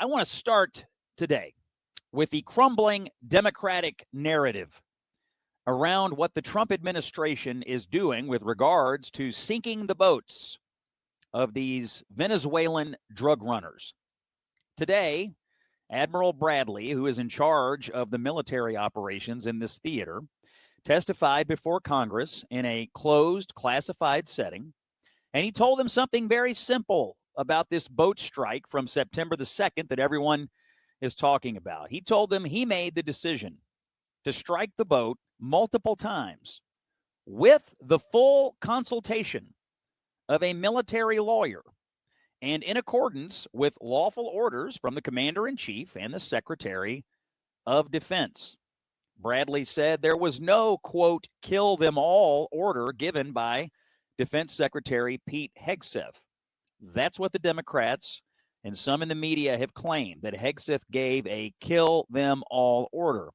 I want to start today with the crumbling Democratic narrative around what the Trump administration is doing with regards to sinking the boats of these Venezuelan drug runners. Today, Admiral Bradley, who is in charge of the military operations in this theater, testified before Congress in a closed, classified setting, and he told them something very simple about this boat strike from September the 2nd that everyone is talking about. He told them he made the decision to strike the boat multiple times with the full consultation of a military lawyer and in accordance with lawful orders from the Commander-in-Chief and the Secretary of Defense. Bradley said there was no, quote, kill them all order given by Defense Secretary Pete Hegseth. That's what the Democrats and some in the media have claimed, that Hegseth gave a kill them all order.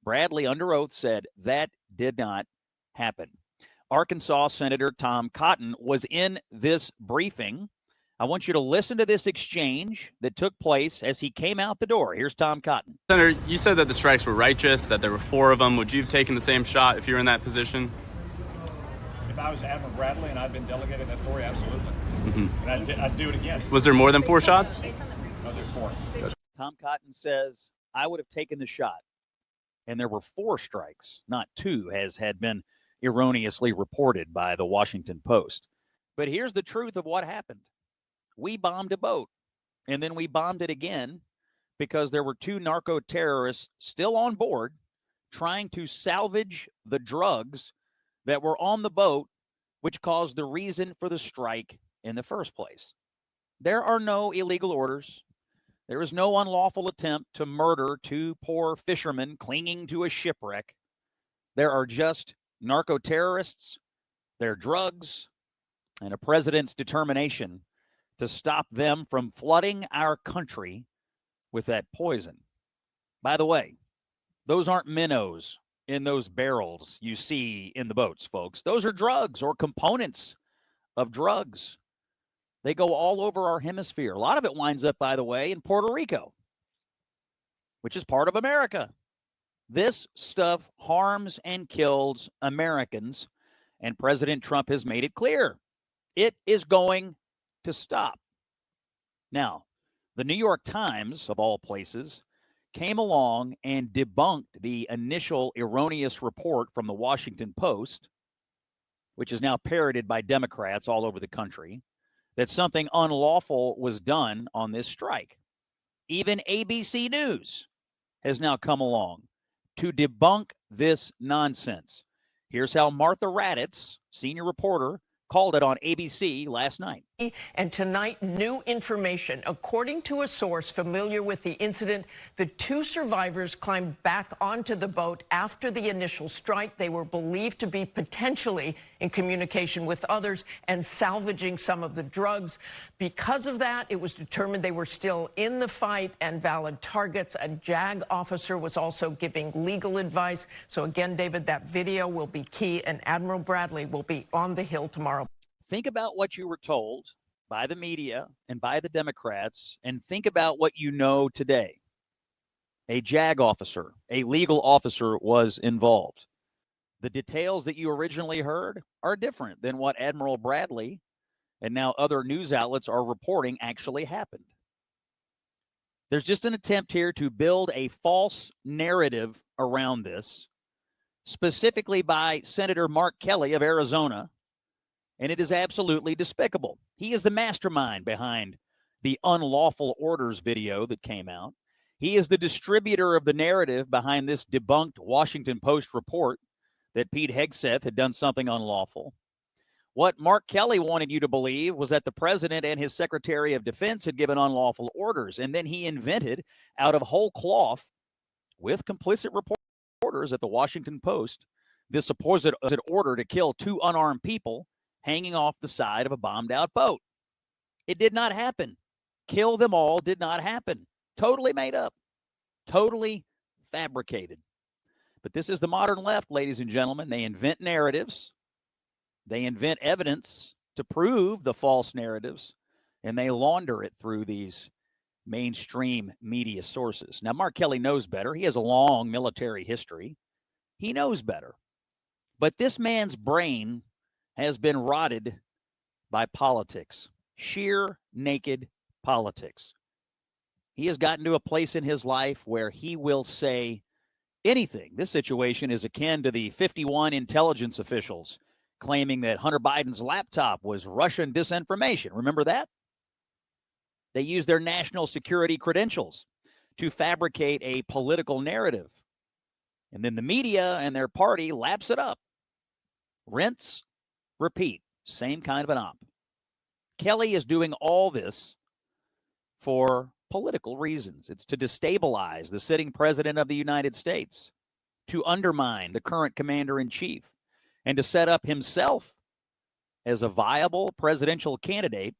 Bradley, under oath, said that did not happen. Arkansas Senator Tom Cotton was in this briefing. I want you to listen to this exchange that took place as he came out the door. Here's Tom Cotton. Senator, you said that the strikes were righteous, that there were 4 of them. Would you have taken the same shot if you were in that position? If I was Admiral Bradley and I'd been delegated that authority, absolutely. And I'd do it again. Was there more than 4 shots? No, there's 4. Tom Cotton says, I would have taken the shot. And there were 4 strikes, not 2, as had been erroneously reported by the Washington Post. But here's the truth of what happened. We bombed a boat, and then we bombed it again because there were 2 narco terrorists still on board trying to salvage the drugs that were on the boat, which caused the reason for the strike in the first place. There are no illegal orders. There is no unlawful attempt to murder 2 poor fishermen clinging to a shipwreck. There are just narco terrorists, their drugs, and a president's determination to stop them from flooding our country with that poison. By the way, those aren't minnows in those barrels you see in the boats, folks. Those are drugs or components of drugs. They go all over our hemisphere. A lot of it winds up, by the way, in Puerto Rico, which is part of America. This stuff harms and kills Americans, and President Trump has made it clear. It is going to stop. Now, the New York Times, of all places, came along and debunked the initial erroneous report from the Washington Post, which is now parroted by Democrats all over the country, that something unlawful was done on this strike. Even ABC News has now come along to debunk this nonsense. Here's how Martha Raddatz, senior reporter, called it on ABC last night. And tonight, new information. According to a source familiar with the incident, the 2 survivors climbed back onto the boat after the initial strike. They were believed to be potentially in communication with others and salvaging some of the drugs. Because of that, it was determined they were still in the fight and valid targets. A JAG officer was also giving legal advice. So again, David, that video will be key, and Admiral Bradley will be on the Hill tomorrow. Think about what you were told by the media and by the Democrats, and think about what you know today. A JAG officer, a legal officer, was involved. The details that you originally heard are different than what Admiral Bradley and now other news outlets are reporting actually happened. There's just an attempt here to build a false narrative around this, specifically by Senator Mark Kelly of Arizona, and it is absolutely despicable. He is the mastermind behind the unlawful orders video that came out. He is the distributor of the narrative behind this debunked Washington Post report that Pete Hegseth had done something unlawful. What Mark Kelly wanted you to believe was that the president and his Secretary of Defense had given unlawful orders, and then he invented out of whole cloth, with complicit reporters at the Washington Post, this supposed order to kill 2 unarmed people hanging off the side of a bombed-out boat. It did not happen. Kill them all did not happen. Totally made up. Totally fabricated. But this is the modern left, ladies and gentlemen. They invent narratives. They invent evidence to prove the false narratives, and they launder it through these mainstream media sources. Now, Mark Kelly knows better. He has a long military history. He knows better. But this man's brain has been rotted by politics, sheer naked politics. He has gotten to a place in his life where he will say anything. This situation is akin to the 51 intelligence officials claiming that Hunter Biden's laptop was Russian disinformation. Remember that? They used their national security credentials to fabricate a political narrative. And then the media and their party laps it up. Rinse, repeat. Same kind of an op. Kelly is doing all this for political reasons. It's to destabilize the sitting president of the United States, to undermine the current commander-in-chief, and to set up himself as a viable presidential candidate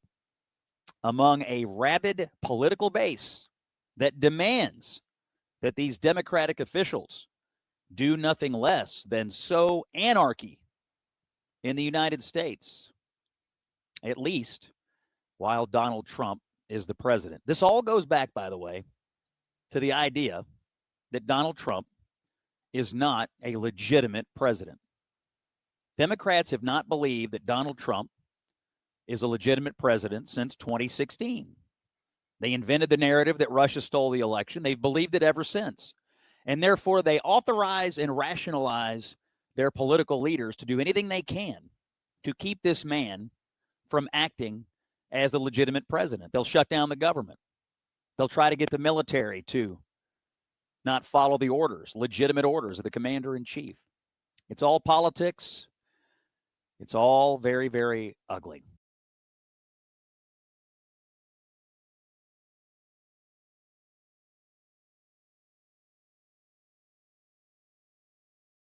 among a rabid political base that demands that these Democratic officials do nothing less than sow anarchy in the United States, at least while Donald Trump is the president. This all goes back, by the way, to the idea that Donald Trump is not a legitimate president. Democrats have not believed that Donald Trump is a legitimate president since 2016. They invented the narrative that Russia stole the election. They've believed it ever since. And therefore, they authorize and rationalize their political leaders to do anything they can to keep this man from acting as a legitimate president. They'll shut down the government. They'll try to get the military to not follow the orders, legitimate orders of the commander-in-chief. It's all politics. It's all very, very ugly.